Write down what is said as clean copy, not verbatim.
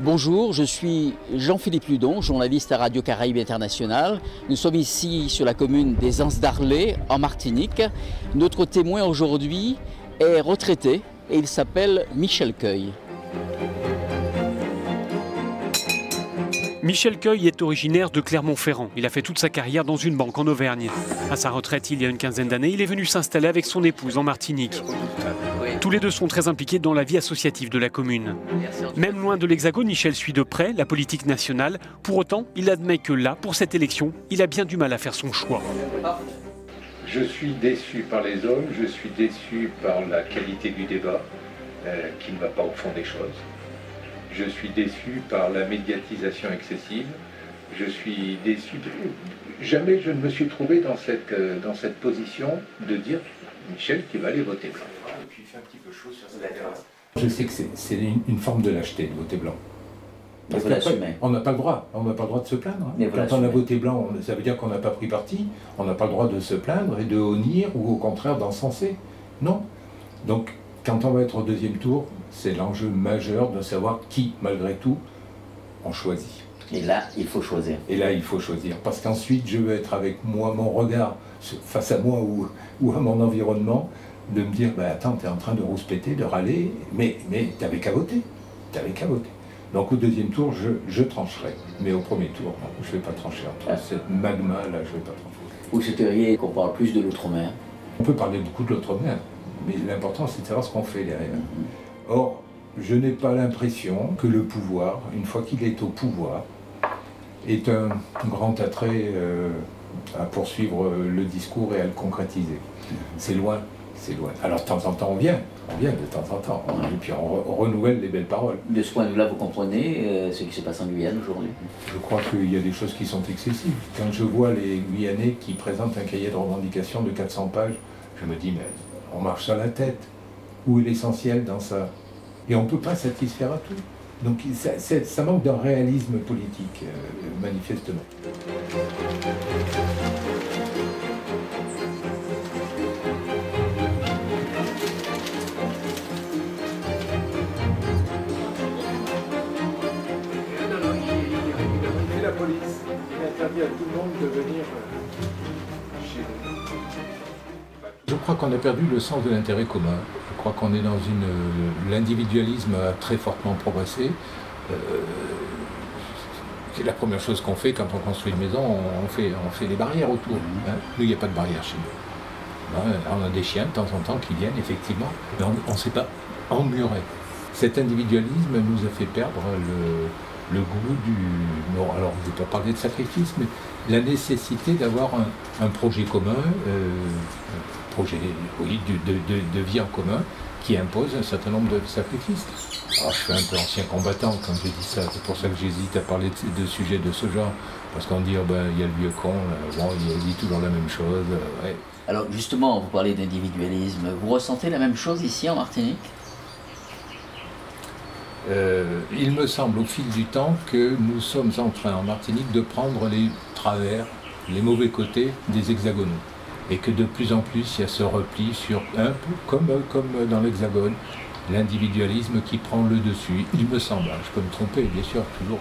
Bonjour, je suis Jean-Philippe Ludon, journaliste à Radio Caraïbes International. Nous sommes ici sur la commune des Anses d'Arlé, en Martinique. Notre témoin aujourd'hui est retraité et il s'appelle Michel Cueil. Michel Cueil est originaire de Clermont-Ferrand. Il a fait toute sa carrière dans une banque en Auvergne. À sa retraite, il y a une quinzaine d'années, il est venu s'installer avec son épouse en Martinique. Tous les deux sont très impliqués dans la vie associative de la commune. Même loin de l'Hexagone, Michel suit de près la politique nationale. Pour autant, il admet que là, pour cette élection, il a bien du mal à faire son choix. Je suis déçu par les hommes, je suis déçu par la qualité du débat, qui ne va pas au fond des choses. Je suis déçu par la médiatisation excessive. Je suis déçu. Jamais je ne me suis trouvé dans cette position de dire Michel, tu vas aller voter blanc. Il fait un petit peu chaud sur cette terrasse. Je sais que c'est une forme de lâcheté de voter blanc. Parce on n'a pas le droit, de se plaindre. Hein. Quand on a voté blanc, ça veut dire qu'on n'a pas pris parti. On n'a pas le droit de se plaindre et de honnir ou au contraire d'encenser. Non. Donc, quand on va être au deuxième tour, c'est l'enjeu majeur de savoir qui, malgré tout, on choisit. Et là, il faut choisir. Et là, il faut choisir. Parce qu'ensuite, je veux être avec moi, mon regard face à moi ou à mon environnement, de me dire, bah, attends, tu es en train de rouspéter, de râler, mais tu n'avais qu'à voter. Tu n'avais qu'à voter. Donc au deuxième tour, je trancherai. Mais au premier tour, non, je ne vais pas trancher. Entre cette magma-là, je ne vais pas trancher. Vous souhaiteriez qu'on parle plus de l'outre-mer? On peut parler beaucoup de l'outre-mer, mais l'important, c'est de savoir ce qu'on fait derrière. Or, je n'ai pas l'impression que le pouvoir, une fois qu'il est au pouvoir, est un grand attrait à poursuivre le discours et à le concrétiser. C'est loin, c'est loin. Alors de temps en temps on vient de temps en temps, et puis on renouvelle les belles paroles. De ce point de vue-là, vous comprenez ce qui se passe en Guyane aujourd'hui? Je crois qu'il y a des choses qui sont excessives. Quand je vois les Guyanais qui présentent un cahier de revendications de 400 pages, je me dis, mais on marche sur la tête. Où est l'essentiel dans ça? Et on ne peut pas satisfaire à tout. Donc ça manque d'un réalisme politique, manifestement. Et la police, il interdit à tout le monde de venir chez nous. Je crois qu'on a perdu le sens de l'intérêt commun. Je crois qu'on est dans l'individualisme a très fortement progressé. C'est la première chose qu'on fait quand on construit une maison, on fait des barrières autour. Hein. Nous, il n'y a pas de barrière chez nous. Hein, on a des chiens de temps en temps qui viennent, effectivement, mais on ne sait pas emmurer. Cet individualisme nous a fait perdre le goût du... Non, alors je ne vais pas parler de sacrifice, mais la nécessité d'avoir un projet commun, projet oui, de vie en commun, qui impose un certain nombre de sacrifices. Alors, je suis un peu ancien combattant quand je dis ça, c'est pour ça que j'hésite à parler de sujets de ce genre, parce qu'on dit, ben, il y a le vieux con, bon, il dit toujours la même chose. Ouais. Alors justement, vous parlez d'individualisme, vous ressentez la même chose ici en Martinique? Il me semble au fil du temps que nous sommes en train en Martinique de prendre les travers, les mauvais côtés des hexagonaux. Et que de plus en plus il y a ce repli sur un peu comme dans l'hexagone, l'individualisme qui prend le dessus. Il me semble, je peux me tromper bien sûr, toujours.